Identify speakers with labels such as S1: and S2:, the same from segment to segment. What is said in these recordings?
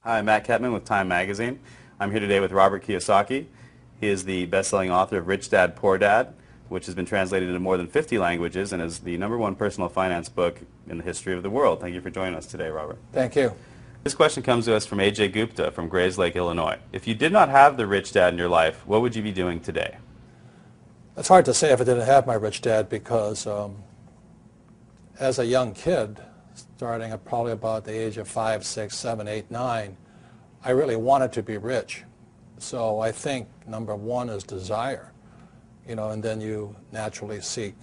S1: Hi, I'm Matt Ketman with Time Magazine. I'm here today with Robert Kiyosaki. He is the best-selling author of Rich Dad, Poor Dad, which has been translated into more than 50 languages and is the #1 personal finance book in the history of the world. Thank you for joining us today, Robert.
S2: Thank you.
S1: This question comes to us from A.J. Gupta from Grays Lake, Illinois. If you did not have the rich dad in your life, what would you be doing today?
S2: It's hard to say if I didn't have my rich dad because as a young kid, starting at probably about the age of 5, 6, 7, 8, 9, I really wanted to be rich. So I think number one is desire, and then you naturally seek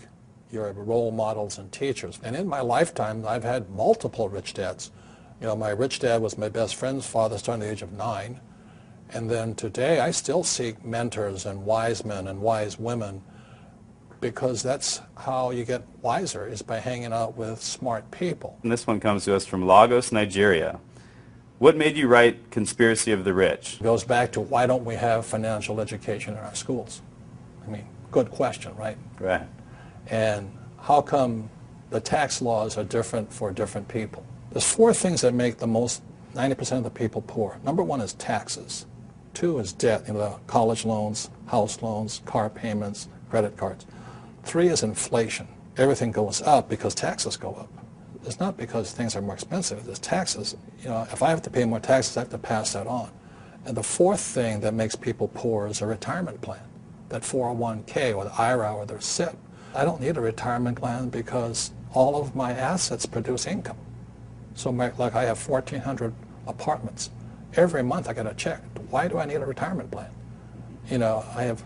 S2: your role models and teachers. And in my lifetime, I've had multiple rich dads. My rich dad was my best friend's father starting at the age of 9. And then today, I still seek mentors and wise men and wise women because that's how you get wiser, is by hanging out with smart people.
S1: And this one comes to us from Lagos, Nigeria. What made you write Conspiracy of the Rich?
S2: It goes back to why don't we have financial education in our schools? I mean, good question, right?
S1: Right.
S2: And how come the tax laws are different for different people? There's 4 things that make the most 90% of the people poor. Number 1 is taxes. 2 is debt, college loans, house loans, car payments, credit cards. 3 is inflation. Everything goes up because taxes go up. It's not because things are more expensive. It's taxes. If I have to pay more taxes, I have to pass that on. And the 4th thing that makes people poor is a retirement plan, that 401k or the IRA or their SIP. I don't need a retirement plan because all of my assets produce income. So like I have 1,400 apartments. Every month I get a check. Why do I need a retirement plan? I have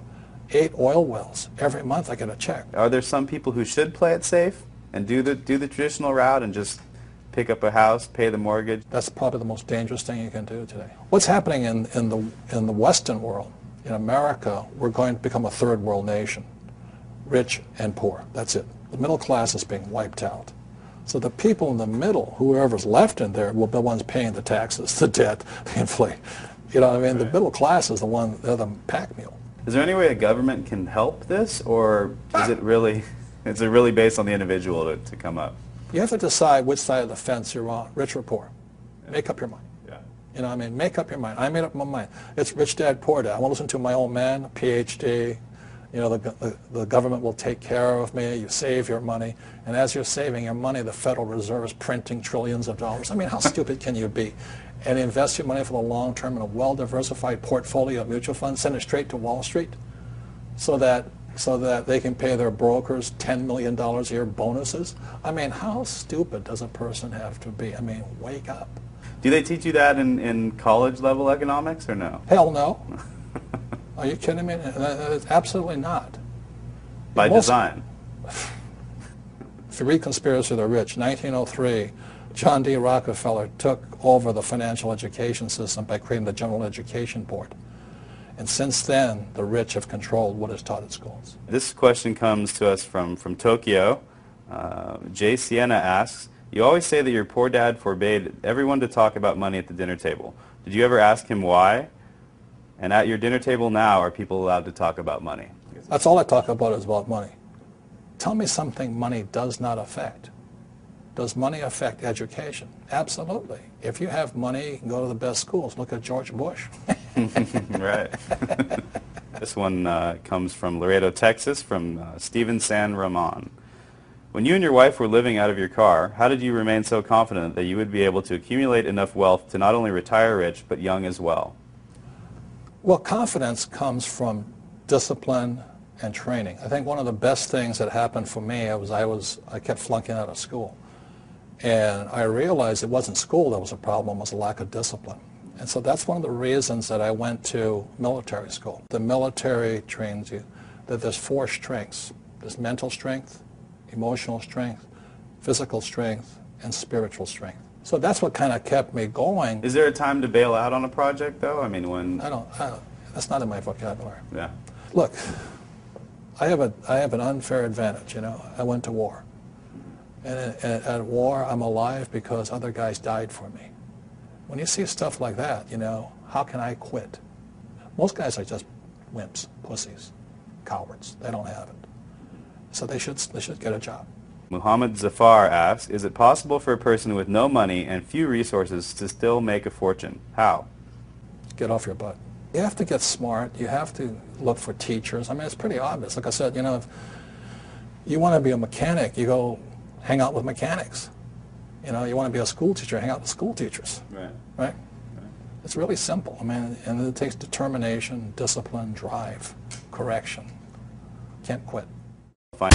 S2: 8 oil wells. Every month I get a check.
S1: Are there some people who should play it safe and do the traditional route and just pick up a house, pay the mortgage?
S2: That's probably the most dangerous thing you can do today. What's happening in the Western world, in America, we're going to become a third world nation, rich and poor. That's it. The middle class is being wiped out. So the people in the middle, whoever's left in there, will be the ones paying the taxes, the debt, the inflation.
S1: Right.
S2: The middle class is they're the pack mule.
S1: Is there any way a government can help this, or is it really based on the individual to come up?
S2: You have to decide which side of the fence you're on, rich or poor. Make up your mind.
S1: Yeah.
S2: Make up your mind. I made up my mind. It's rich dad, poor dad. I want to listen to my old man, PhD. The government will take care of me. You save your money. And as you're saving your money, the Federal Reserve is printing trillions of dollars. I mean, how stupid can you be? And invest your money for the long term in a well-diversified portfolio of mutual funds, send it straight to Wall Street so that they can pay their brokers $10 million a year bonuses. I mean, how stupid does a person have to be? I mean, wake up.
S1: Do they teach you that in college-level economics or no?
S2: Hell no. Are you kidding me? Absolutely not.
S1: By design.
S2: If you read Conspiracy of the Rich, 1903, John D. Rockefeller took over the financial education system by creating the General Education Board. And since then, the rich have controlled what is taught at schools.
S1: This question comes to us from Tokyo. Jay Sienna asks, you always say that your poor dad forbade everyone to talk about money at the dinner table. Did you ever ask him why? And at your dinner table now, are people allowed to talk about money?
S2: That's all I talk about is about money. Tell me something money does not affect. Does money affect education? Absolutely. If you have money, you can go to the best schools. Look at George Bush.
S1: Right. This one comes from Laredo, Texas, from Steven San Ramon. When you and your wife were living out of your car, how did you remain so confident that you would be able to accumulate enough wealth to not only retire rich, but young as well?
S2: Well, confidence comes from discipline and training. I think one of the best things that happened for me was I kept flunking out of school. And I realized it wasn't school that was a problem, it was a lack of discipline. And so that's one of the reasons that I went to military school. The military trains you that there's 4 strengths. There's mental strength, emotional strength, physical strength, and spiritual strength. So that's what kind of kept me going.
S1: Is there a time to bail out on a project, though? I mean, when...
S2: I don't that's not in my vocabulary.
S1: Yeah.
S2: Look, I have an unfair advantage, I went to war. And at war, I'm alive because other guys died for me. When you see stuff like that, how can I quit? Most guys are just wimps, pussies, cowards. They don't have it. So they should get a job.
S1: Muhammad Zafar asks, is it possible for a person with no money and few resources to still make a fortune? How?
S2: Get off your butt. You have to get smart. You have to look for teachers. I mean, it's pretty obvious. Like I said, you know, if you want to be a mechanic, you go hang out with mechanics. You know, you want to be a school teacher, hang out with school teachers.
S1: Right.
S2: Right? It's really simple. I mean, and it takes determination, discipline, drive, correction. Can't quit.
S1: Find